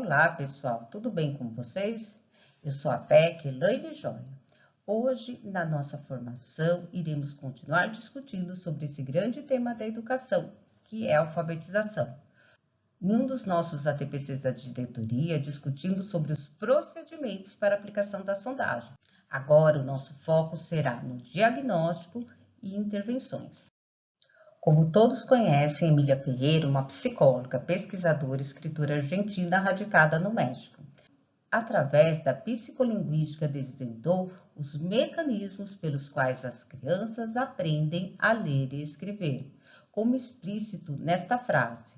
Olá, pessoal, tudo bem com vocês? Eu sou a PEC Elaine Joia. Hoje, na nossa formação, iremos continuar discutindo sobre esse grande tema da educação, que é a alfabetização. Em um dos nossos ATPCs da diretoria, discutimos sobre os procedimentos para aplicação da sondagem. Agora, o nosso foco será no diagnóstico e intervenções. Como todos conhecem, Emília Ferreira, uma psicóloga, pesquisadora e escritora argentina radicada no México. Através da psicolinguística, desvendou os mecanismos pelos quais as crianças aprendem a ler e escrever, como explícito nesta frase: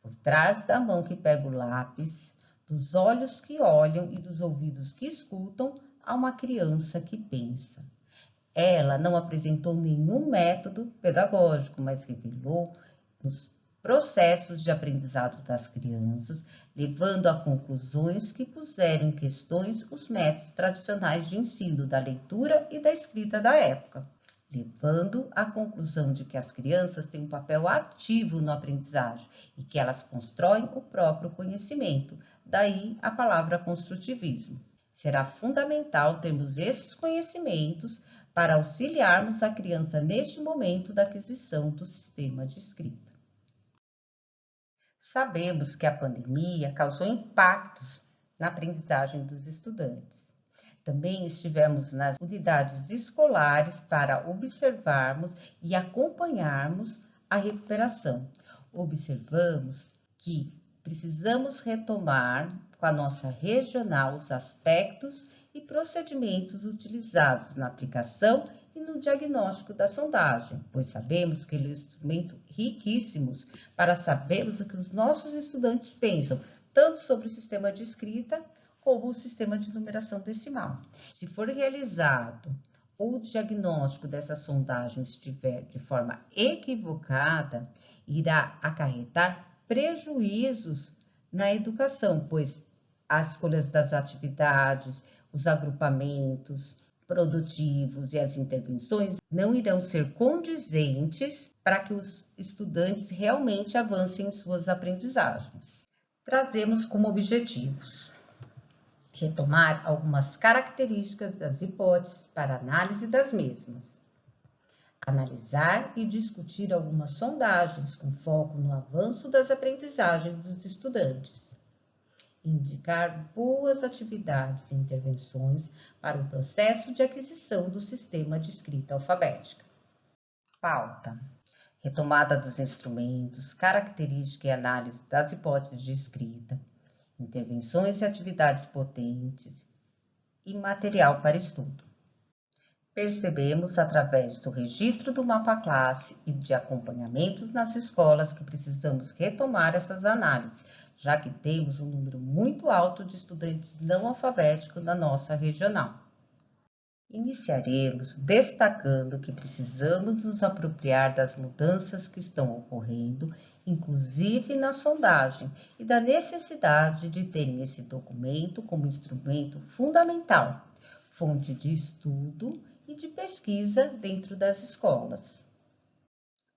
por trás da mão que pega o lápis, dos olhos que olham e dos ouvidos que escutam, há uma criança que pensa. Ela não apresentou nenhum método pedagógico, mas revelou os processos de aprendizado das crianças, levando a conclusões que puseram em questões os métodos tradicionais de ensino da leitura e da escrita da época, levando à conclusão de que as crianças têm um papel ativo na aprendizagem e que elas constroem o próprio conhecimento, daí a palavra construtivismo. Será fundamental termos esses conhecimentos para auxiliarmos a criança neste momento da aquisição do sistema de escrita. Sabemos que a pandemia causou impactos na aprendizagem dos estudantes. Também estivemos nas unidades escolares para observarmos e acompanharmos a recuperação. Observamos que precisamos retomar com a nossa regional os aspectos e procedimentos utilizados na aplicação e no diagnóstico da sondagem, pois sabemos que ele é um instrumento riquíssimo para sabermos o que os nossos estudantes pensam, tanto sobre o sistema de escrita como o sistema de numeração decimal. Se for realizado o diagnóstico dessa sondagem estiver de forma equivocada, irá acarretar prejuízos na educação, pois as escolhas das atividades, os agrupamentos produtivos e as intervenções não irão ser condizentes para que os estudantes realmente avancem em suas aprendizagens. Trazemos como objetivos retomar algumas características das hipóteses para análise das mesmas, analisar e discutir algumas sondagens com foco no avanço das aprendizagens dos estudantes, indicar boas atividades e intervenções para o processo de aquisição do sistema de escrita alfabética. Pauta: retomada dos instrumentos, característica e análise das hipóteses de escrita, intervenções e atividades potentes e material para estudo. Percebemos, através do registro do mapa classe e de acompanhamentos nas escolas, que precisamos retomar essas análises, já que temos um número muito alto de estudantes não alfabéticos na nossa regional. Iniciaremos destacando que precisamos nos apropriar das mudanças que estão ocorrendo, inclusive na sondagem, e da necessidade de terem esse documento como instrumento fundamental, fonte de estudo e de pesquisa dentro das escolas.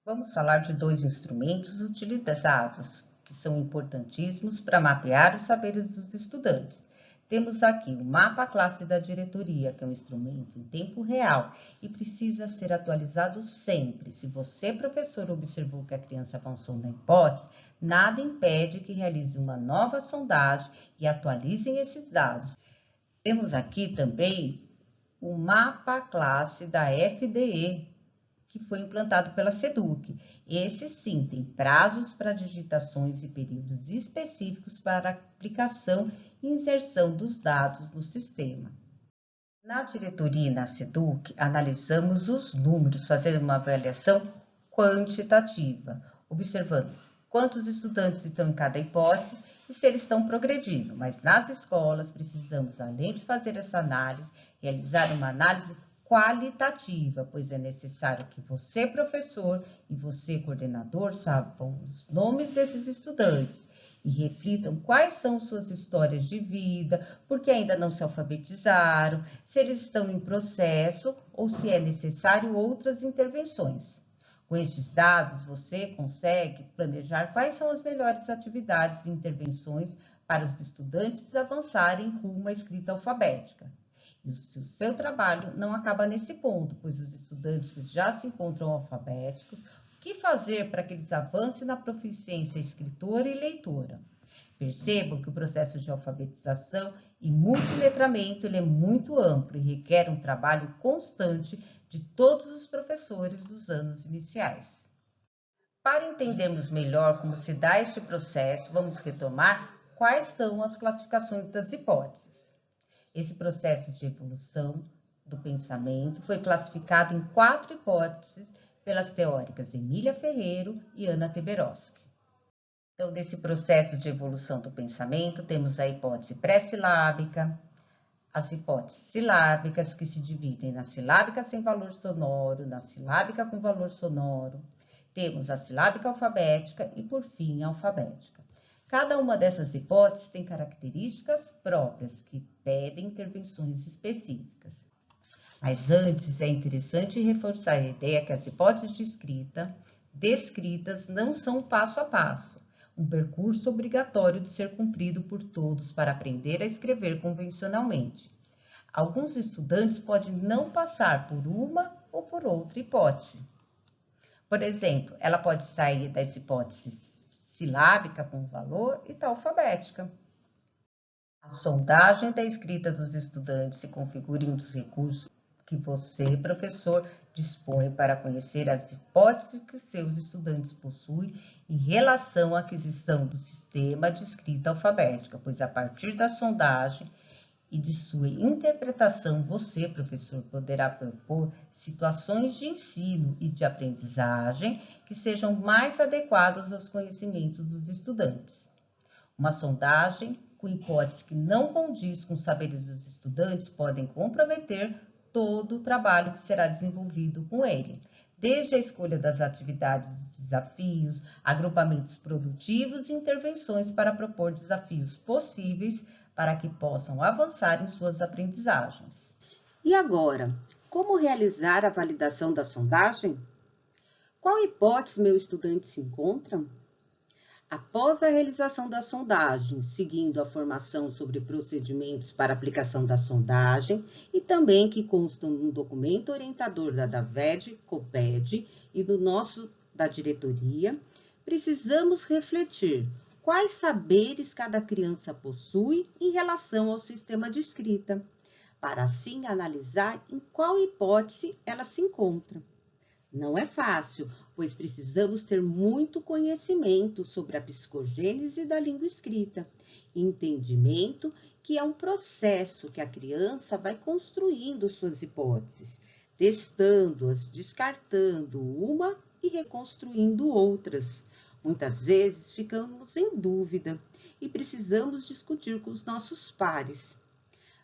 Vamos falar de dois instrumentos utilizados, que são importantíssimos para mapear os saberes dos estudantes. Temos aqui o mapa classe da diretoria, que é um instrumento em tempo real e precisa ser atualizado sempre. Se você, professor, observou que a criança avançou na hipótese, nada impede que realize uma nova sondagem e atualizem esses dados. Temos aqui também o mapa classe da FDE, que foi implantado pela SEDUC. Esse sim tem prazos para digitações e períodos específicos para aplicação e inserção dos dados no sistema. Na diretoria e na SEDUC, analisamos os números, fazendo uma avaliação quantitativa, observando quantos estudantes estão em cada hipótese e se eles estão progredindo. Mas nas escolas precisamos, além de fazer essa análise, realizar uma análise qualitativa, pois é necessário que você, professor, e você, coordenador, saibam os nomes desses estudantes e reflitam quais são suas histórias de vida, porque ainda não se alfabetizaram, se eles estão em processo ou se é necessário outras intervenções. Com estes dados, você consegue planejar quais são as melhores atividades e intervenções para os estudantes avançarem rumo à escrita alfabética. E o seu trabalho não acaba nesse ponto, pois os estudantes que já se encontram alfabéticos, o que fazer para que eles avancem na proficiência escritora e leitora? Percebam que o processo de alfabetização e multiletramento ele é muito amplo e requer um trabalho constante de todos os professores dos anos iniciais. Para entendermos melhor como se dá este processo, vamos retomar quais são as classificações das hipóteses. Esse processo de evolução do pensamento foi classificado em 4 hipóteses pelas teóricas Emília Ferreiro e Ana Teberoski. Então, nesse processo de evolução do pensamento, temos a hipótese pré-silábica, as hipóteses silábicas, que se dividem na silábica sem valor sonoro, na silábica com valor sonoro. Temos a silábica alfabética e, por fim, a alfabética. Cada uma dessas hipóteses tem características próprias que pedem intervenções específicas. Mas antes, é interessante reforçar a ideia que as hipóteses de escrita descritas não são passo a passo, um percurso obrigatório de ser cumprido por todos para aprender a escrever convencionalmente. Alguns estudantes podem não passar por uma ou por outra hipótese. Por exemplo, ela pode sair das hipóteses silábica com valor e da alfabética. A sondagem da escrita dos estudantes se configura em um dos recursos que você, professor, dispõe para conhecer as hipóteses que seus estudantes possuem em relação à aquisição do sistema de escrita alfabética, pois a partir da sondagem e de sua interpretação, você, professor, poderá propor situações de ensino e de aprendizagem que sejam mais adequadas aos conhecimentos dos estudantes. Uma sondagem com hipóteses que não condiz com os saberes dos estudantes podem comprometer todo o trabalho que será desenvolvido com ele, desde a escolha das atividades e desafios, agrupamentos produtivos e intervenções para propor desafios possíveis para que possam avançar em suas aprendizagens. E agora, como realizar a validação da sondagem? Qual hipótese meu estudante se encontra? Após a realização da sondagem, seguindo a formação sobre procedimentos para aplicação da sondagem e também que constam no documento orientador da DAVED, COPED e do da diretoria, precisamos refletir quais saberes cada criança possui em relação ao sistema de escrita, para assim analisar em qual hipótese ela se encontra. Não é fácil, pois precisamos ter muito conhecimento sobre a psicogênese da língua escrita, entendimento que é um processo que a criança vai construindo suas hipóteses, testando-as, descartando uma e reconstruindo outras. Muitas vezes ficamos em dúvida e precisamos discutir com os nossos pares.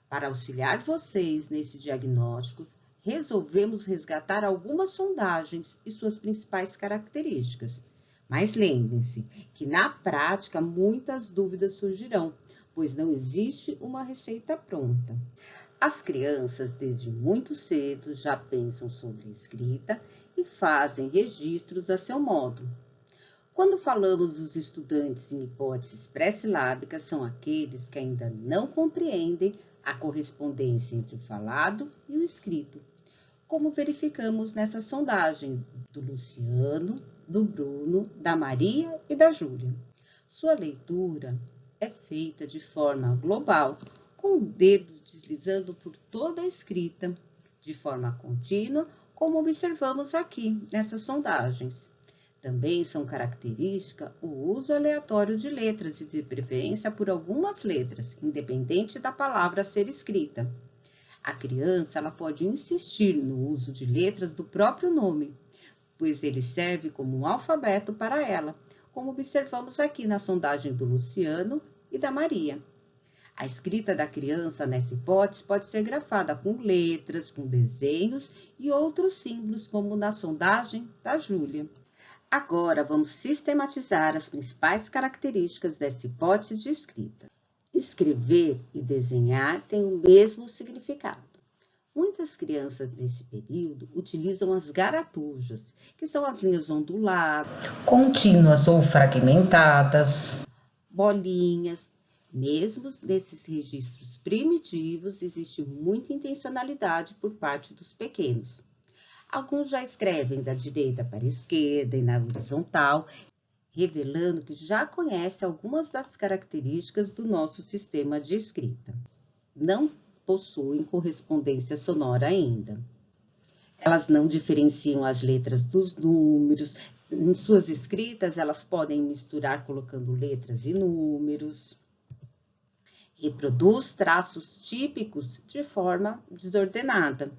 Para auxiliar vocês nesse diagnóstico, resolvemos resgatar algumas sondagens e suas principais características. Mas lembrem-se que na prática muitas dúvidas surgirão, pois não existe uma receita pronta. As crianças, desde muito cedo, já pensam sobre a escrita e fazem registros a seu modo. Quando falamos dos estudantes em hipóteses pré-silábicas, são aqueles que ainda não compreendem a correspondência entre o falado e o escrito, como verificamos nessa sondagem do Luciano, do Bruno, da Maria e da Júlia. Sua leitura é feita de forma global, com o dedo deslizando por toda a escrita, de forma contínua, como observamos aqui nessas sondagens. Também são características o uso aleatório de letras e de preferência por algumas letras, independente da palavra a ser escrita. A criança ela pode insistir no uso de letras do próprio nome, pois ele serve como um alfabeto para ela, como observamos aqui na sondagem do Luciano e da Maria. A escrita da criança nessa hipótese pode ser grafada com letras, com desenhos e outros símbolos, como na sondagem da Júlia. Agora, vamos sistematizar as principais características dessa hipótese de escrita. Escrever e desenhar têm o mesmo significado. Muitas crianças nesse período utilizam as garatujas, que são as linhas onduladas, contínuas ou fragmentadas, bolinhas. Mesmo nesses registros primitivos, existe muita intencionalidade por parte dos pequenos. Alguns já escrevem da direita para a esquerda e na horizontal, revelando que já conhece algumas das características do nosso sistema de escrita. Não possuem correspondência sonora ainda. Elas não diferenciam as letras dos números. Em suas escritas, elas podem misturar colocando letras e números. Reproduz traços típicos de forma desordenada.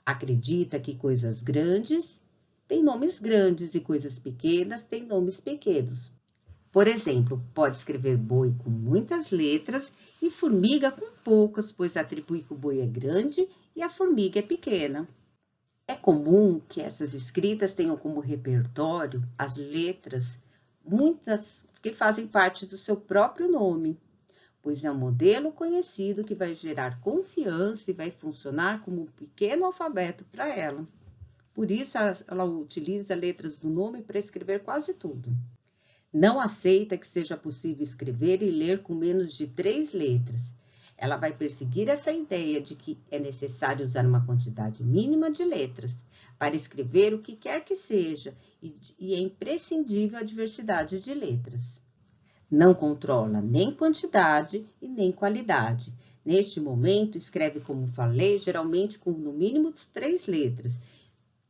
Acredita que coisas grandes têm nomes grandes e coisas pequenas têm nomes pequenos. Por exemplo, pode escrever boi com muitas letras e formiga com poucas, pois atribui que o boi é grande e a formiga é pequena. É comum que essas escritas tenham como repertório as letras, muitas que fazem parte do seu próprio nome, pois é um modelo conhecido que vai gerar confiança e vai funcionar como um pequeno alfabeto para ela. Por isso, ela utiliza letras do nome para escrever quase tudo. Não aceita que seja possível escrever e ler com menos de 3 letras. Ela vai perseguir essa ideia de que é necessário usar uma quantidade mínima de letras para escrever o que quer que seja e é imprescindível a diversidade de letras. Não controla nem quantidade e nem qualidade. Neste momento, escreve como falei, geralmente com no mínimo 3 letras,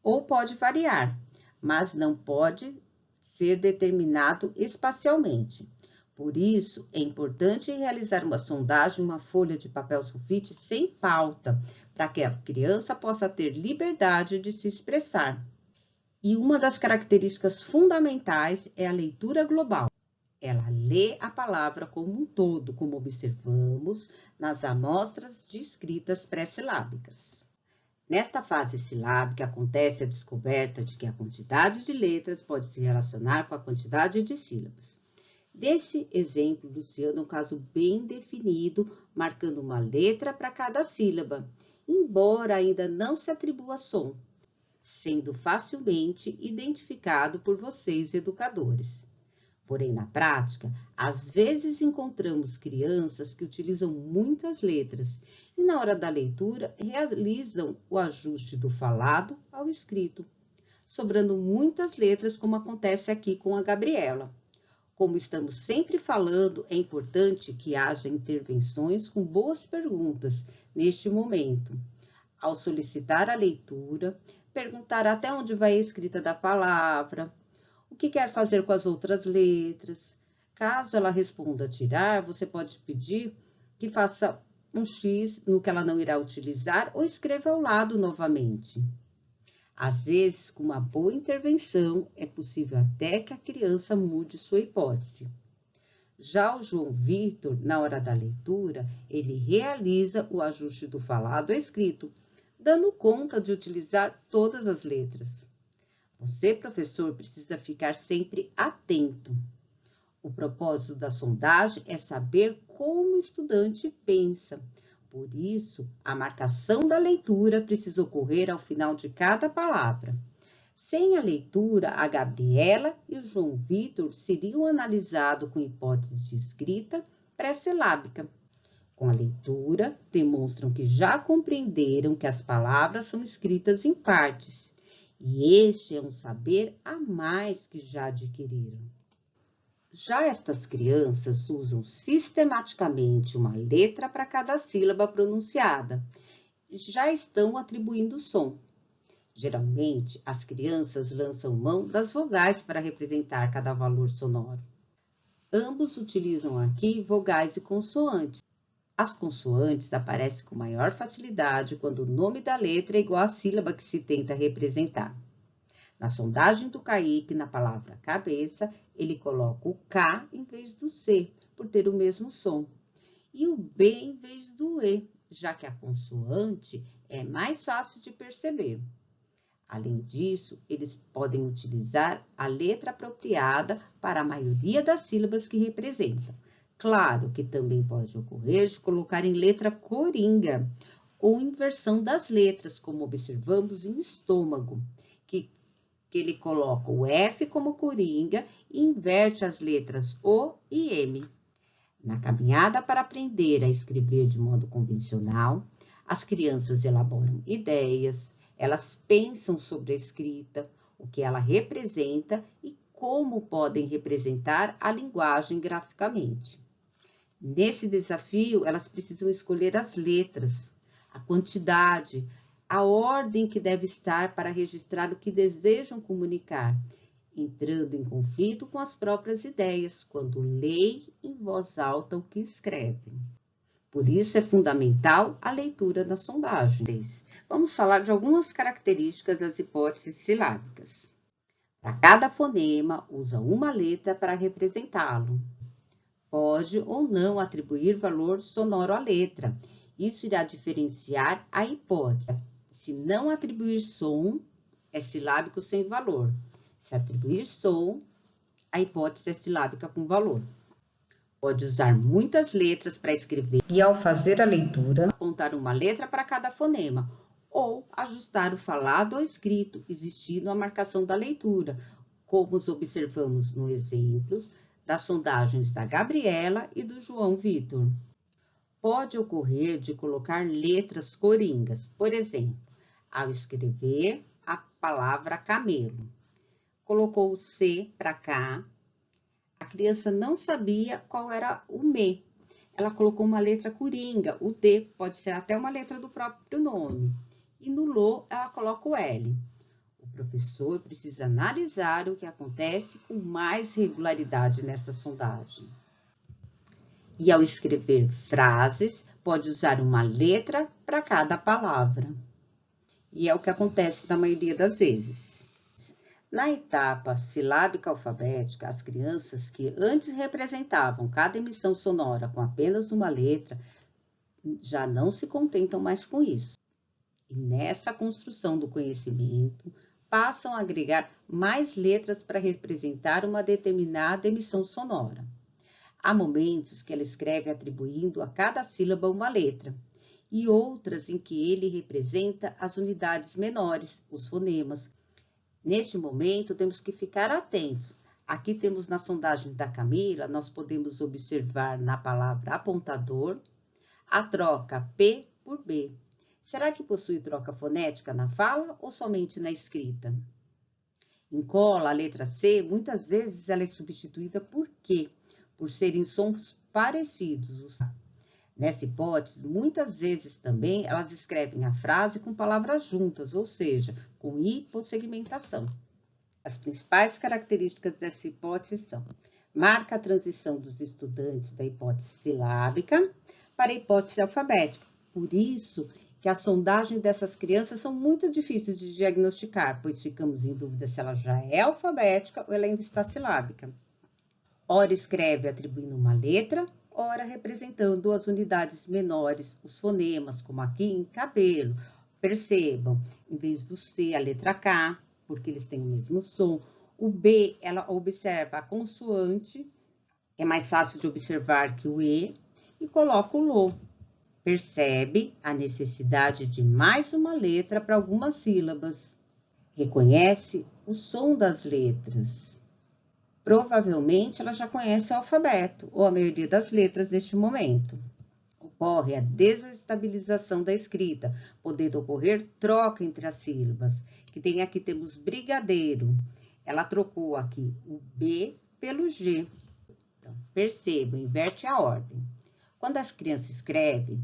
ou pode variar, mas não pode ser determinado espacialmente. Por isso, é importante realizar uma sondagem, uma folha de papel sulfite sem pauta, para que a criança possa ter liberdade de se expressar. E uma das características fundamentais é a leitura global. Ela lê a palavra como um todo, como observamos nas amostras de escritas pré-silábicas. Nesta fase silábica, acontece a descoberta de que a quantidade de letras pode se relacionar com a quantidade de sílabas. Desse exemplo, Luciano é um caso bem definido, marcando uma letra para cada sílaba, embora ainda não se atribua som, sendo facilmente identificado por vocês, educadores. Porém, na prática, às vezes encontramos crianças que utilizam muitas letras e, na hora da leitura, realizam o ajuste do falado ao escrito, sobrando muitas letras, como acontece aqui com a Gabriela. Como estamos sempre falando, é importante que haja intervenções com boas perguntas neste momento. Ao solicitar a leitura, perguntar até onde vai a escrita da palavra, o que quer fazer com as outras letras. Caso ela responda tirar, você pode pedir que faça um X no que ela não irá utilizar ou escreva ao lado novamente. Às vezes, com uma boa intervenção, é possível até que a criança mude sua hipótese. Já o João Vitor, na hora da leitura, ele realiza o ajuste do falado ao escrito, dando conta de utilizar todas as letras. Você, professor, precisa ficar sempre atento. O propósito da sondagem é saber como o estudante pensa. Por isso, a marcação da leitura precisa ocorrer ao final de cada palavra. Sem a leitura, a Gabriela e o João Vitor seriam analisados com hipótese de escrita pré-silábica. Com a leitura, demonstram que já compreenderam que as palavras são escritas em partes. E este é um saber a mais que já adquiriram. Já estas crianças usam sistematicamente uma letra para cada sílaba pronunciada. Já estão atribuindo som. Geralmente, as crianças lançam mão das vogais para representar cada valor sonoro. Ambos utilizam aqui vogais e consoantes. As consoantes aparecem com maior facilidade quando o nome da letra é igual à sílaba que se tenta representar. Na sondagem do Kaique, na palavra cabeça, ele coloca o K em vez do C, por ter o mesmo som, e o B em vez do E, já que a consoante é mais fácil de perceber. Além disso, eles podem utilizar a letra apropriada para a maioria das sílabas que representam. Claro que também pode ocorrer de colocar em letra coringa ou inversão das letras, como observamos em estômago, que ele coloca o F como coringa e inverte as letras O e M. Na caminhada para aprender a escrever de modo convencional, as crianças elaboram ideias, elas pensam sobre a escrita, o que ela representa e como podem representar a linguagem graficamente. Nesse desafio, elas precisam escolher as letras, a quantidade, a ordem que deve estar para registrar o que desejam comunicar, entrando em conflito com as próprias ideias, quando leem em voz alta o que escrevem. Por isso é fundamental a leitura das sondagens. Vamos falar de algumas características das hipóteses silábicas. Para cada fonema, usa uma letra para representá-lo. Pode ou não atribuir valor sonoro à letra. Isso irá diferenciar a hipótese. Se não atribuir som, é silábico sem valor. Se atribuir som, a hipótese é silábica com valor. Pode usar muitas letras para escrever E ao fazer a leitura, apontar uma letra para cada fonema, ou ajustar o falado ao escrito, existindo a marcação da leitura, como os observamos nos exemplos das sondagens da Gabriela e do João Vitor. Pode ocorrer de colocar letras coringas, por exemplo, ao escrever a palavra camelo. Colocou o C para cá, a criança não sabia qual era o me. Ela colocou uma letra coringa, o D, pode ser até uma letra do próprio nome. E no LO, ela coloca o L. O professor precisa analisar o que acontece com mais regularidade nesta sondagem. E ao escrever frases, pode usar uma letra para cada palavra. E é o que acontece na maioria das vezes. Na etapa silábica alfabética, as crianças que antes representavam cada emissão sonora com apenas uma letra, já não se contentam mais com isso. E nessa construção do conhecimento, passam a agregar mais letras para representar uma determinada emissão sonora. Há momentos que ela escreve atribuindo a cada sílaba uma letra, e outras em que ele representa as unidades menores, os fonemas. Neste momento, temos que ficar atentos. Aqui temos na sondagem da Camila, nós podemos observar na palavra apontador a troca P por B. Será que possui troca fonética na fala ou somente na escrita? Em cola, a letra C, muitas vezes ela é substituída por Q, por serem sons parecidos. Nessa hipótese, muitas vezes também elas escrevem a frase com palavras juntas, ou seja, com hipossegmentação. As principais características dessa hipótese são: marca a transição dos estudantes da hipótese silábica para a hipótese alfabética. Por isso que a sondagem dessas crianças são muito difíceis de diagnosticar, pois ficamos em dúvida se ela já é alfabética ou ela ainda está silábica. Ora escreve atribuindo uma letra, ora representando as unidades menores, os fonemas, como aqui em cabelo. Percebam, em vez do C, a letra K, porque eles têm o mesmo som. O B, ela observa a consoante, é mais fácil de observar que o E, e coloca o LO. Percebe a necessidade de mais uma letra para algumas sílabas. Reconhece o som das letras. Provavelmente ela já conhece o alfabeto, ou a maioria das letras neste momento. Ocorre a desestabilização da escrita, podendo ocorrer troca entre as sílabas. Que aqui temos brigadeiro. Ela trocou aqui o B pelo G. Então, percebam, inverte a ordem. Quando as crianças escrevem,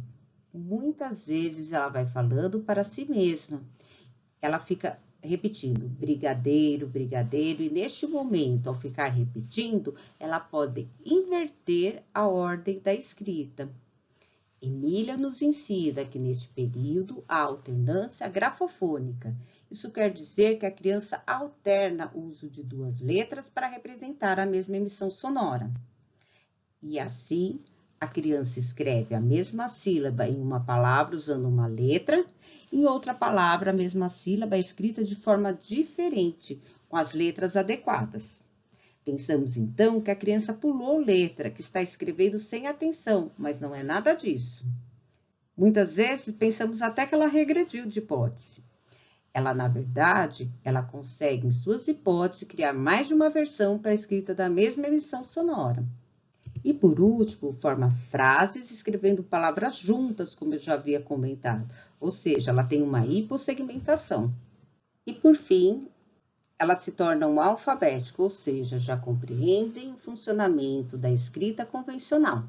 muitas vezes ela vai falando para si mesma. Ela fica repetindo brigadeiro, brigadeiro, e neste momento, ao ficar repetindo, ela pode inverter a ordem da escrita. Emília nos ensina que neste período há alternância grafofônica. Isso quer dizer que a criança alterna o uso de duas letras para representar a mesma emissão sonora. E assim, a criança escreve a mesma sílaba em uma palavra usando uma letra, em outra palavra a mesma sílaba é escrita de forma diferente, com as letras adequadas. Pensamos então que a criança pulou letra, que está escrevendo sem atenção, mas não é nada disso. Muitas vezes pensamos até que ela regrediu de hipótese. Ela, na verdade, ela consegue em suas hipóteses criar mais de uma versão para a escrita da mesma emissão sonora. E por último, forma frases escrevendo palavras juntas, como eu já havia comentado. Ou seja, ela tem uma hipossegmentação. E por fim, ela se torna um alfabético, ou seja, já compreendem o funcionamento da escrita convencional,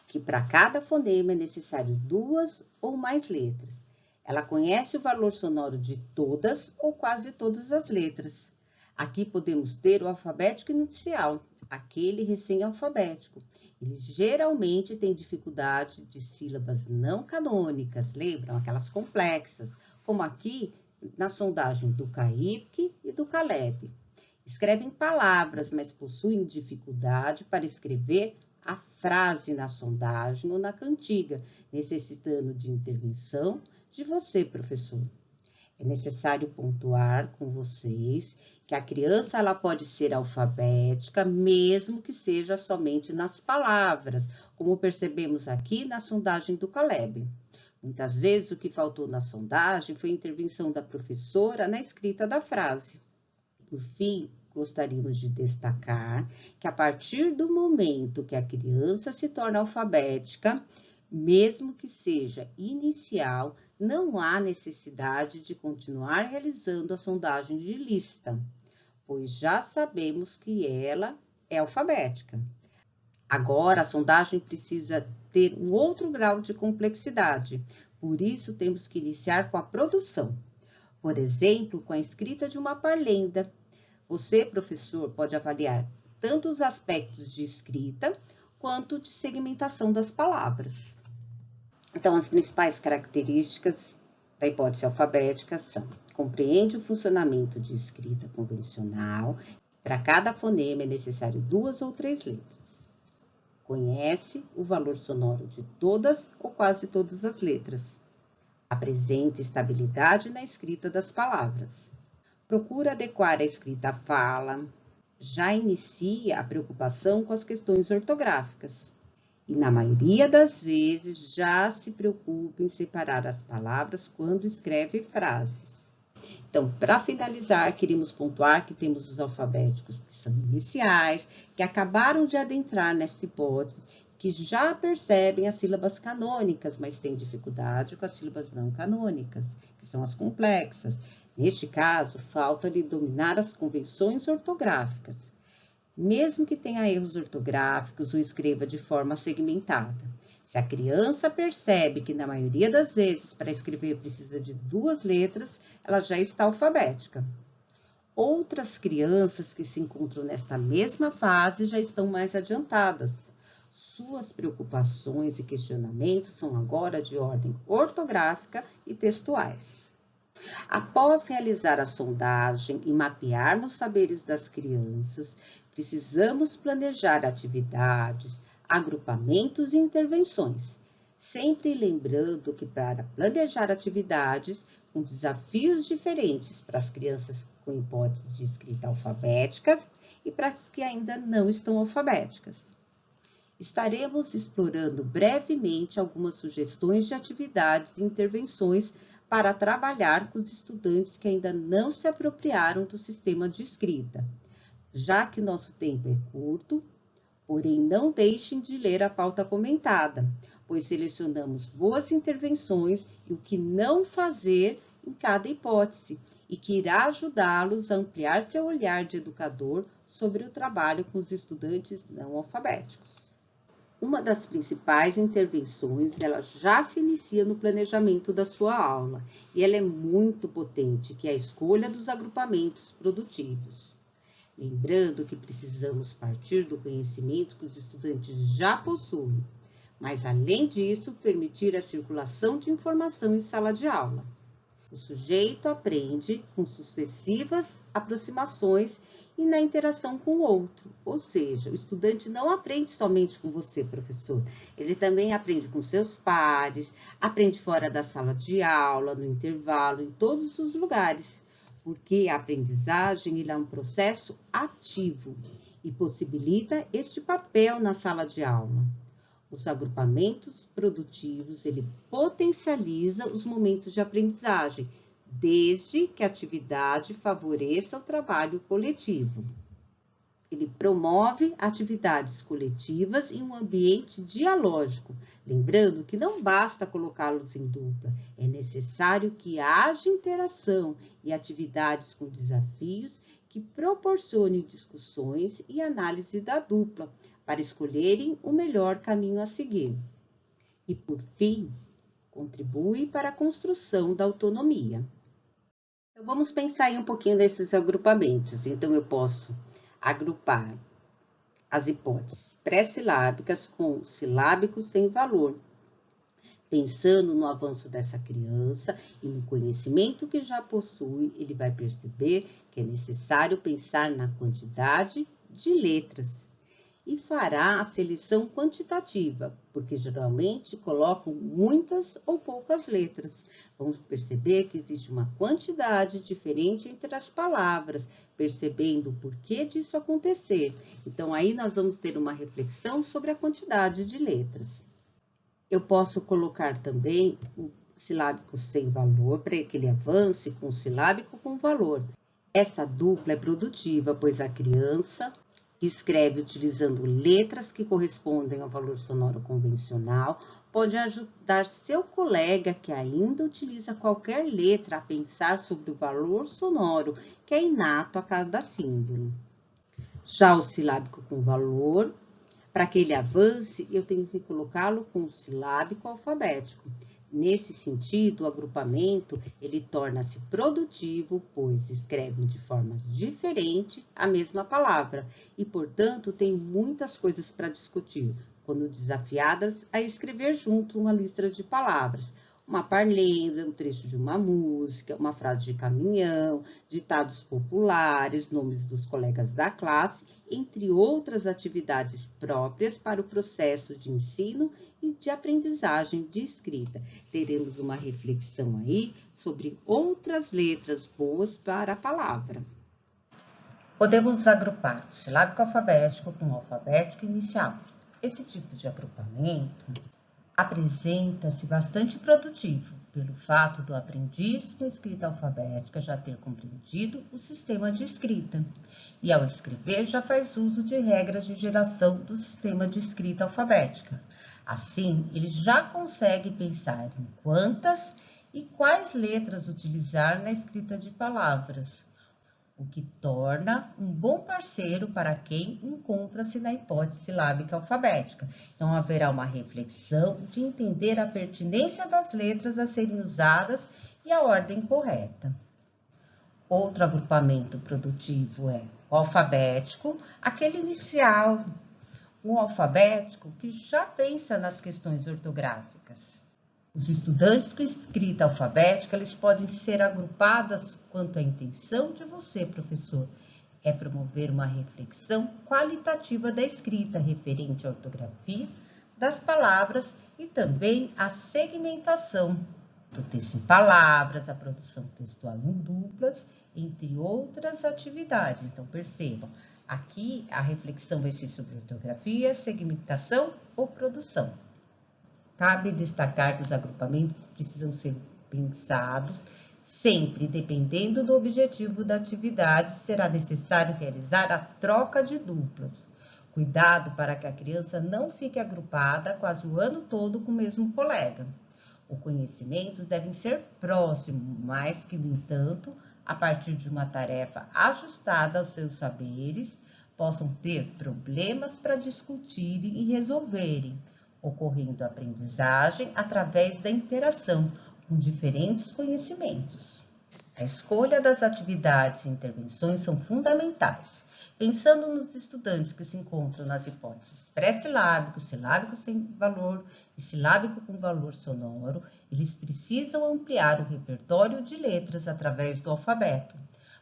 que para cada fonema é necessário 2 ou mais letras. Ela conhece o valor sonoro de todas ou quase todas as letras. Aqui podemos ter o alfabético inicial, aquele recém-alfabético. Ele geralmente tem dificuldade de sílabas não canônicas, lembram? Aquelas complexas, como aqui na sondagem do Kaique e do Caleb. Escrevem palavras, mas possuem dificuldade para escrever a frase na sondagem ou na cantiga, necessitando de intervenção de você, professor. É necessário pontuar com vocês que a criança ela pode ser alfabética, mesmo que seja somente nas palavras, como percebemos aqui na sondagem do Caleb. Muitas vezes o que faltou na sondagem foi a intervenção da professora na escrita da frase. Por fim, gostaríamos de destacar que a partir do momento que a criança se torna alfabética, mesmo que seja inicial, não há necessidade de continuar realizando a sondagem de lista, pois já sabemos que ela é alfabética. Agora, a sondagem precisa ter um outro grau de complexidade, por isso temos que iniciar com a produção. Por exemplo, com a escrita de uma parlenda. Você, professor, pode avaliar tanto os aspectos de escrita quanto de segmentação das palavras. Então, as principais características da hipótese alfabética são: compreende o funcionamento de escrita convencional. Para cada fonema é necessário 2 ou 3 letras. Conhece o valor sonoro de todas ou quase todas as letras. Apresenta estabilidade na escrita das palavras. Procura adequar a escrita à fala. Já inicia a preocupação com as questões ortográficas. E, na maioria das vezes, já se preocupa em separar as palavras quando escreve frases. Então, para finalizar, queremos pontuar que temos os alfabéticos que são iniciais, que acabaram de adentrar nesta hipótese, que já percebem as sílabas canônicas, mas têm dificuldade com as sílabas não canônicas, que são as complexas. Neste caso, falta-lhe dominar as convenções ortográficas, mesmo que tenha erros ortográficos ou escreva de forma segmentada. Se a criança percebe que, na maioria das vezes, para escrever precisa de 2 letras, ela já está alfabética. Outras crianças que se encontram nesta mesma fase já estão mais adiantadas. Suas preocupações e questionamentos são agora de ordem ortográfica e textuais. Após realizar a sondagem e mapearmos os saberes das crianças, precisamos planejar atividades, agrupamentos e intervenções, sempre lembrando que para planejar atividades com desafios diferentes para as crianças com hipótese de escrita alfabéticas e para as que ainda não estão alfabéticas. Estaremos explorando brevemente algumas sugestões de atividades e intervenções para trabalhar com os estudantes que ainda não se apropriaram do sistema de escrita. Já que nosso tempo é curto, porém não deixem de ler a pauta comentada, pois selecionamos boas intervenções e o que não fazer em cada hipótese, e que irá ajudá-los a ampliar seu olhar de educador sobre o trabalho com os estudantes não alfabéticos. Uma das principais intervenções, ela já se inicia no planejamento da sua aula, e ela é muito potente, que é a escolha dos agrupamentos produtivos. Lembrando que precisamos partir do conhecimento que os estudantes já possuem, mas, além disso, permitir a circulação de informação em sala de aula. O sujeito aprende com sucessivas aproximações e na interação com o outro. Ou seja, o estudante não aprende somente com você, professor. Ele também aprende com seus pares, aprende fora da sala de aula, no intervalo, em todos os lugares. Porque a aprendizagem é um processo ativo e possibilita este papel na sala de aula. Os agrupamentos produtivos, ele potencializa os momentos de aprendizagem, desde que a atividade favoreça o trabalho coletivo. Ele promove atividades coletivas em um ambiente dialógico, lembrando que não basta colocá-los em dupla, é necessário que haja interação e atividades com desafios que proporcionem discussões e análise da dupla, para escolherem o melhor caminho a seguir. E, por fim, contribui para a construção da autonomia. Então, vamos pensar aí um pouquinho desses agrupamentos. Então, eu posso agrupar as hipóteses pré-silábicas com silábicos sem valor, pensando no avanço dessa criança e no conhecimento que já possui, ele vai perceber que é necessário pensar na quantidade de letras e fará a seleção quantitativa, porque geralmente colocam muitas ou poucas letras. Vamos perceber que existe uma quantidade diferente entre as palavras, percebendo o porquê disso acontecer. Então, aí nós vamos ter uma reflexão sobre a quantidade de letras. Eu posso colocar também o silábico sem valor para que ele avance com o silábico com valor. Essa dupla é produtiva, pois a criança escreve utilizando letras que correspondem ao valor sonoro convencional, pode ajudar seu colega que ainda utiliza qualquer letra a pensar sobre o valor sonoro que é inato a cada símbolo. Já o silábico com valor, para que ele avance, eu tenho que colocá-lo com o silábico alfabético. Nesse sentido, o agrupamento, ele torna-se produtivo, pois escrevem de forma diferente a mesma palavra e, portanto, tem muitas coisas para discutir, quando desafiadas a escrever junto uma lista de palavras, uma parlenda, um trecho de uma música, uma frase de caminhão, ditados populares, nomes dos colegas da classe, entre outras atividades próprias para o processo de ensino e de aprendizagem de escrita. Teremos uma reflexão aí sobre outras letras boas para a palavra. Podemos agrupar o silábico alfabético com o alfabético inicial. Esse tipo de agrupamento apresenta-se bastante produtivo, pelo fato do aprendiz com escrita alfabética já ter compreendido o sistema de escrita, e ao escrever já faz uso de regras de geração do sistema de escrita alfabética. Assim, ele já consegue pensar em quantas e quais letras utilizar na escrita de palavras, o que torna um bom parceiro para quem encontra-se na hipótese silábica alfabética. Então, haverá uma reflexão de entender a pertinência das letras a serem usadas e a ordem correta. Outro agrupamento produtivo é o alfabético, aquele inicial, o alfabético que já pensa nas questões ortográficas. Os estudantes com escrita alfabética, eles podem ser agrupados quanto à intenção de você, professor, é promover uma reflexão qualitativa da escrita referente à ortografia das palavras e também a segmentação do texto em palavras, a produção textual em duplas, entre outras atividades. Então, percebam, aqui a reflexão vai ser sobre ortografia, segmentação ou produção. Cabe destacar que os agrupamentos precisam ser pensados sempre, dependendo do objetivo da atividade, será necessário realizar a troca de duplas. Cuidado para que a criança não fique agrupada quase o ano todo com o mesmo colega. Os conhecimentos devem ser próximos, mas que, no entanto, a partir de uma tarefa ajustada aos seus saberes, possam ter problemas para discutirem e resolverem, ocorrendo a aprendizagem através da interação com diferentes conhecimentos. A escolha das atividades e intervenções são fundamentais. Pensando nos estudantes que se encontram nas hipóteses pré-silábico, silábico sem valor e silábico com valor sonoro, eles precisam ampliar o repertório de letras através do alfabeto,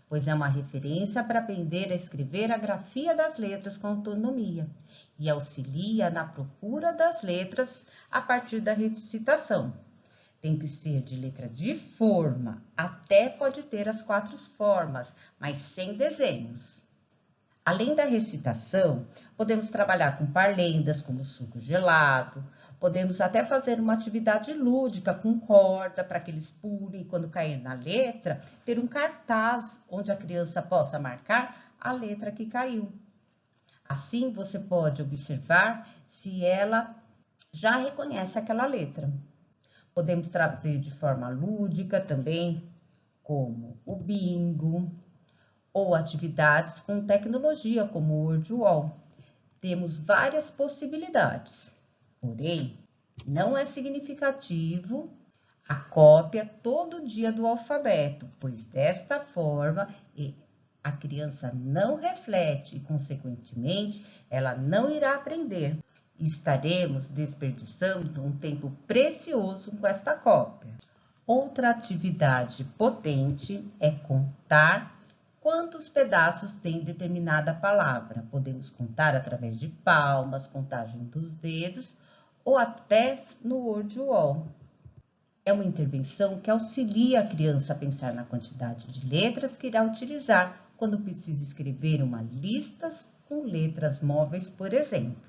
pois é uma referência para aprender a escrever a grafia das letras com autonomia e auxilia na procura das letras a partir da recitação. Tem que ser de letra de forma, até pode ter as 4 formas, mas sem desenhos. Além da recitação, podemos trabalhar com parlendas, como suco gelado, podemos até fazer uma atividade lúdica com corda, para que eles pulem, quando cair na letra, ter um cartaz onde a criança possa marcar a letra que caiu. Assim, você pode observar se ela já reconhece aquela letra. Podemos trazer de forma lúdica também, como o bingo, ou atividades com tecnologia, como o WordWall. Temos várias possibilidades, porém, não é significativo a cópia todo dia do alfabeto, pois desta forma a criança não reflete e, consequentemente, ela não irá aprender. Estaremos desperdiçando um tempo precioso com esta cópia. Outra atividade potente é contar quantos pedaços tem determinada palavra. Podemos contar através de palmas, contagem dos dedos ou até no WordWall. É uma intervenção que auxilia a criança a pensar na quantidade de letras que irá utilizar quando precisa escrever uma lista com letras móveis, por exemplo.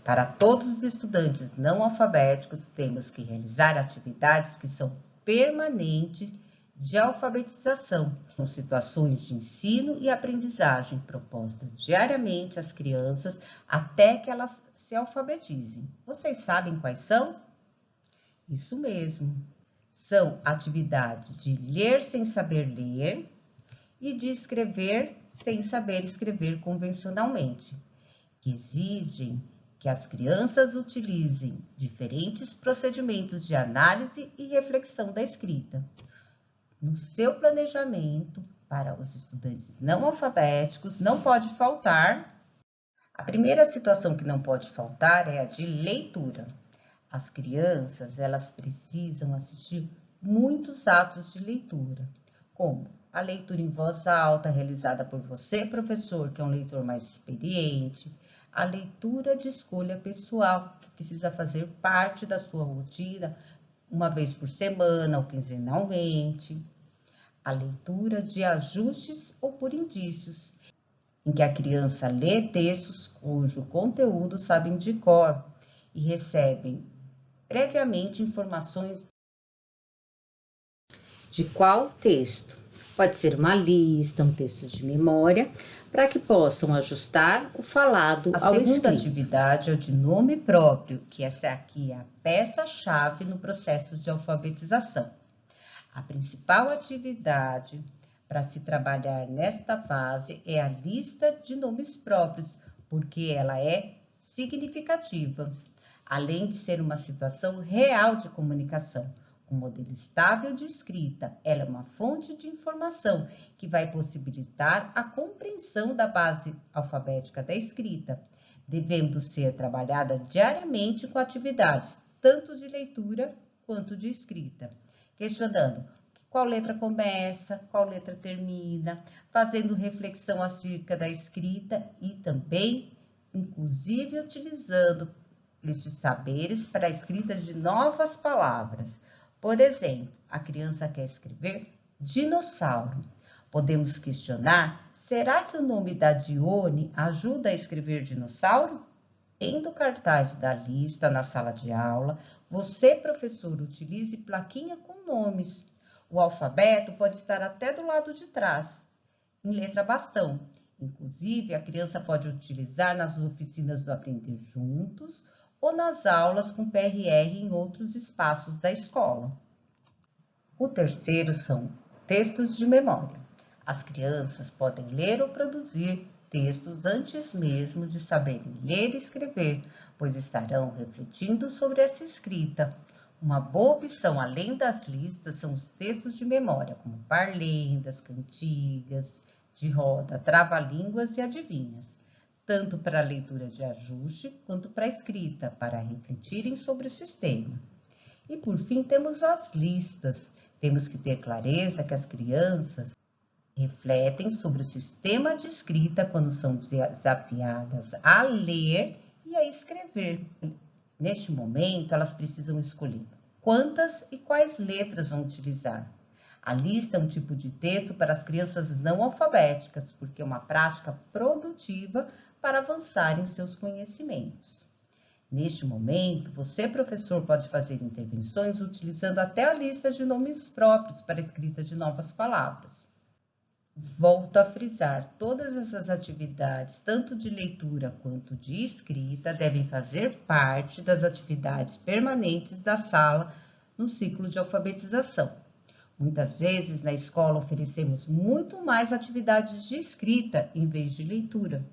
Para todos os estudantes não alfabéticos, temos que realizar atividades que são permanentes de alfabetização, com situações de ensino e aprendizagem propostas diariamente às crianças até que elas se alfabetizem. Vocês sabem quais são? Isso mesmo. São atividades de ler sem saber ler e de escrever sem saber escrever convencionalmente, que exigem que as crianças utilizem diferentes procedimentos de análise e reflexão da escrita. No seu planejamento, para os estudantes não alfabéticos, não pode faltar. A primeira situação que não pode faltar é a de leitura. As crianças, elas precisam assistir muitos atos de leitura, como a leitura em voz alta, realizada por você, professor, que é um leitor mais experiente, a leitura de escolha pessoal, que precisa fazer parte da sua rotina, uma vez por semana ou quinzenalmente, a leitura de ajustes ou por indícios, em que a criança lê textos cujo conteúdo sabem de cor e recebem previamente informações De qual texto? Pode ser uma lista, um texto de memória, para que possam ajustar o falado A ao segunda escrito. atividade é o de nome próprio, que essa aqui é a peça-chave no processo de alfabetização. A principal atividade para se trabalhar nesta fase é a lista de nomes próprios, porque ela é significativa, além de ser uma situação real de comunicação. Um modelo estável de escrita, ela é uma fonte de informação que vai possibilitar a compreensão da base alfabética da escrita, devendo ser trabalhada diariamente com atividades tanto de leitura quanto de escrita, questionando qual letra começa, qual letra termina, fazendo reflexão acerca da escrita e também, inclusive, utilizando estes saberes para a escrita de novas palavras. Por exemplo, a criança quer escrever dinossauro. Podemos questionar, será que o nome da Dione ajuda a escrever dinossauro? Tendo cartaz da lista na sala de aula, você, professor, utilize plaquinha com nomes. O alfabeto pode estar até do lado de trás, em letra bastão. Inclusive, a criança pode utilizar nas oficinas do Aprender Juntos ou nas aulas com PRR em outros espaços da escola. O terceiro são textos de memória. As crianças podem ler ou produzir textos antes mesmo de saberem ler e escrever, pois estarão refletindo sobre essa escrita. Uma boa opção, além das listas, são os textos de memória, como parlendas, cantigas, de roda, trava-línguas e adivinhas, tanto para a leitura de ajuste quanto para a escrita, para refletirem sobre o sistema. E por fim, temos as listas. Temos que ter clareza que as crianças refletem sobre o sistema de escrita quando são desafiadas a ler e a escrever. Neste momento, elas precisam escolher quantas e quais letras vão utilizar. A lista é um tipo de texto para as crianças não alfabéticas, porque é uma prática produtiva para avançar em seus conhecimentos. Neste momento, você, professor, pode fazer intervenções utilizando até a lista de nomes próprios para a escrita de novas palavras. Volto a frisar, todas essas atividades, tanto de leitura quanto de escrita, devem fazer parte das atividades permanentes da sala no ciclo de alfabetização. Muitas vezes, na escola, oferecemos muito mais atividades de escrita em vez de leitura.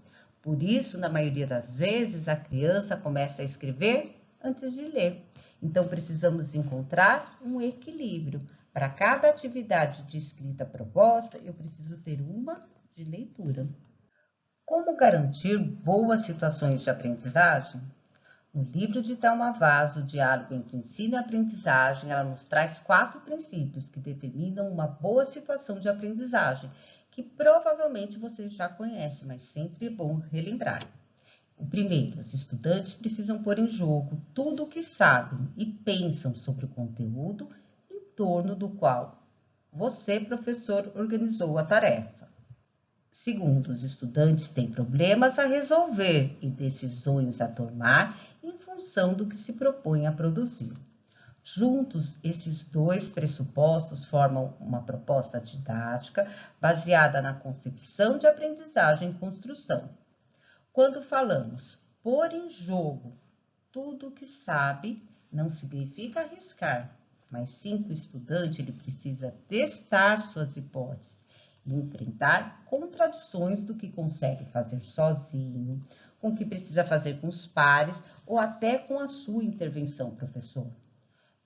Por isso, na maioria das vezes, a criança começa a escrever antes de ler. Então, precisamos encontrar um equilíbrio. Para cada atividade de escrita proposta, eu preciso ter uma de leitura. Como garantir boas situações de aprendizagem? No livro de Thelma Vaz, O Diálogo entre Ensino e Aprendizagem, ela nos traz 4 princípios que determinam uma boa situação de aprendizagem, que provavelmente vocês já conhecem, mas sempre é bom relembrar. O primeiro, os estudantes precisam pôr em jogo tudo o que sabem e pensam sobre o conteúdo em torno do qual você, professor, organizou a tarefa. Segundo, os estudantes têm problemas a resolver e decisões a tomar em função do que se propõe a produzir. Juntos, esses 2 pressupostos formam uma proposta didática baseada na concepção de aprendizagem e construção. Quando falamos pôr em jogo tudo o que sabe, não significa arriscar, mas sim que o estudante ele precisa testar suas hipóteses e enfrentar contradições do que consegue fazer sozinho, com o que precisa fazer com os pares ou até com a sua intervenção, professor.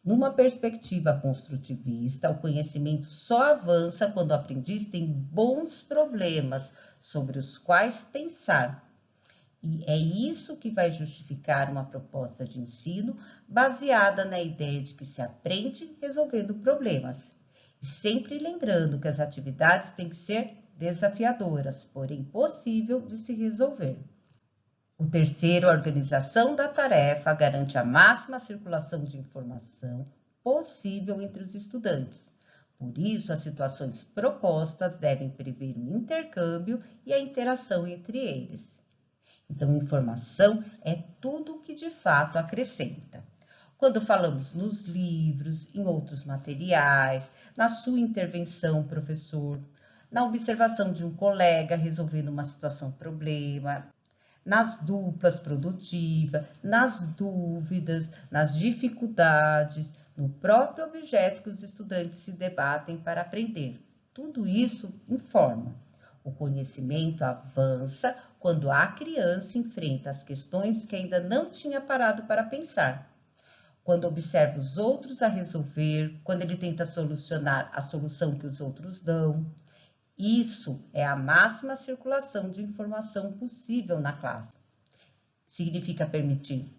Numa perspectiva construtivista, o conhecimento só avança quando o aprendiz tem bons problemas sobre os quais pensar. E é isso que vai justificar uma proposta de ensino baseada na ideia de que se aprende resolvendo problemas. E sempre lembrando que as atividades têm que ser desafiadoras, porém possível de se resolver. O terceiro, a organização da tarefa garante a máxima circulação de informação possível entre os estudantes. Por isso, as situações propostas devem prever o intercâmbio e a interação entre eles. Então, informação é tudo o que de fato acrescenta. Quando falamos nos livros, em outros materiais, na sua intervenção, professor, na observação de um colega resolvendo uma situação-problema, nas duplas produtivas, nas dúvidas, nas dificuldades, no próprio objeto que os estudantes se debatem para aprender. Tudo isso informa. O conhecimento avança quando a criança enfrenta as questões que ainda não tinha parado para pensar. Quando observa os outros a resolver, quando ele tenta solucionar a solução que os outros dão. Isso é a máxima circulação de informação possível na classe. Significa permitir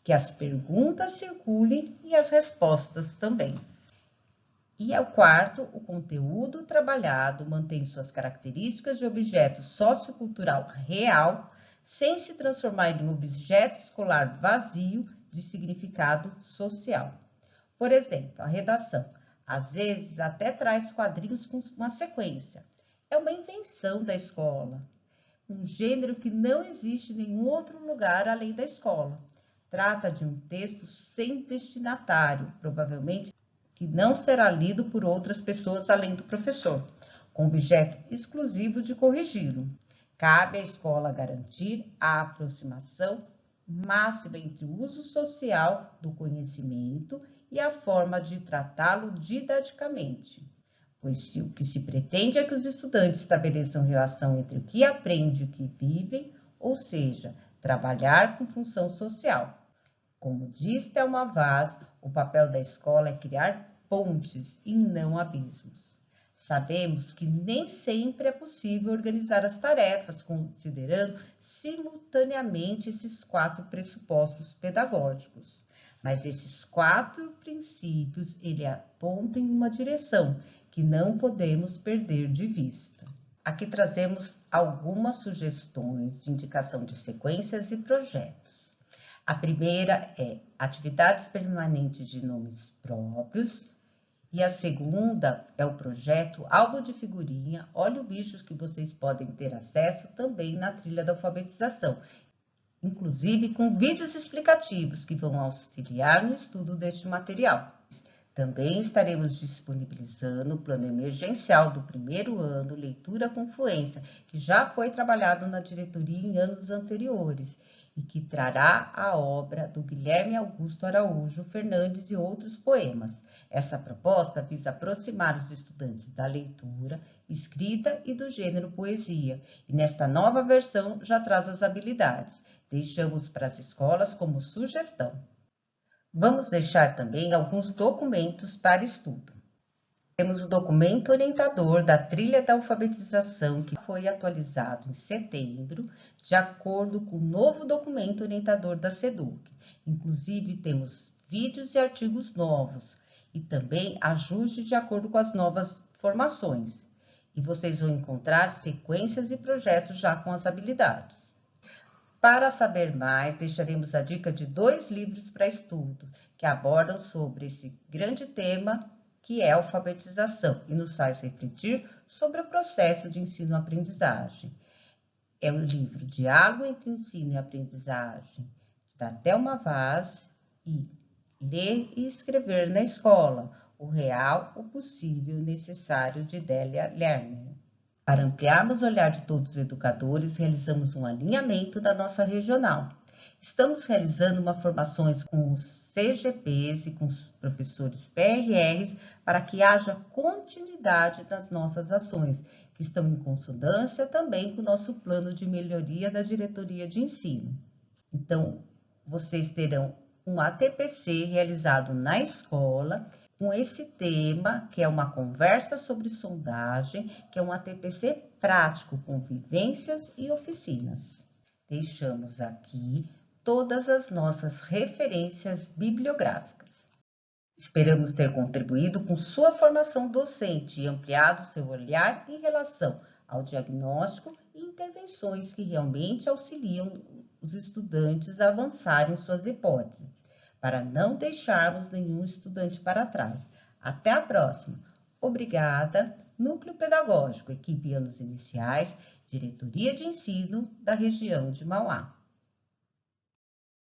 que as perguntas circulem e as respostas também. E o quarto, o conteúdo trabalhado mantém suas características de objeto sociocultural real, sem se transformar em um objeto escolar vazio de significado social. Por exemplo, a redação, às vezes até traz quadrinhos com uma sequência. É uma invenção da escola, um gênero que não existe em nenhum outro lugar além da escola. Trata de um texto sem destinatário, provavelmente que não será lido por outras pessoas além do professor, com objeto exclusivo de corrigi-lo. Cabe à escola garantir a aproximação máxima entre o uso social do conhecimento e a forma de tratá-lo didaticamente, pois se o que se pretende é que os estudantes estabeleçam relação entre o que aprendem e o que vivem, ou seja, trabalhar com função social. Como diz Thelma Vaz, o papel da escola é criar pontes e não abismos. Sabemos que nem sempre é possível organizar as tarefas, considerando simultaneamente esses 4 pressupostos pedagógicos. Mas esses 4 princípios, ele apontam em uma direção que não podemos perder de vista. Aqui trazemos algumas sugestões de indicação de sequências e projetos. A primeira é atividades permanentes de nomes próprios. E a segunda é o projeto Álbum de Figurinha, Olha o Bicho, que vocês podem ter acesso também na trilha da alfabetização, inclusive com vídeos explicativos que vão auxiliar no estudo deste material. Também estaremos disponibilizando o plano emergencial do primeiro ano, Leitura com Fluência, que já foi trabalhado na diretoria em anos anteriores e que trará a obra do Guilherme Augusto Araújo Fernandes e outros poemas. Essa proposta visa aproximar os estudantes da leitura, escrita e do gênero poesia, e nesta nova versão já traz as habilidades. Deixamos para as escolas como sugestão. Vamos deixar também alguns documentos para estudo. Temos o documento orientador da trilha da alfabetização, que foi atualizado em setembro, de acordo com o novo documento orientador da SEDUC. Inclusive, temos vídeos e artigos novos e também ajuste de acordo com as novas formações. E vocês vão encontrar sequências e projetos já com as habilidades. Para saber mais, deixaremos a dica de 2 livros para estudo, que abordam sobre esse grande tema que é a alfabetização e nos faz refletir sobre o processo de ensino-aprendizagem. É o livro Diálogo entre Ensino e Aprendizagem, da Thelma Vaz, e Ler e Escrever na Escola, o Real, o Possível e o Necessário, de Délia Lerner. Para ampliarmos o olhar de todos os educadores, realizamos um alinhamento da nossa regional. Estamos realizando uma formação com os CGPs e com os professores PRRs para que haja continuidade das nossas ações, que estão em consonância também com o nosso plano de melhoria da diretoria de ensino. Então, vocês terão um ATPC realizado na escola, com esse tema, que é uma conversa sobre sondagem, que é um ATPC prático, com vivências e oficinas. Deixamos aqui todas as nossas referências bibliográficas. Esperamos ter contribuído com sua formação docente e ampliado seu olhar em relação ao diagnóstico e intervenções que realmente auxiliam os estudantes a avançarem suas hipóteses, para não deixarmos nenhum estudante para trás. Até a próxima. Obrigada, Núcleo Pedagógico, Equipe Anos Iniciais, Diretoria de Ensino da região de Mauá.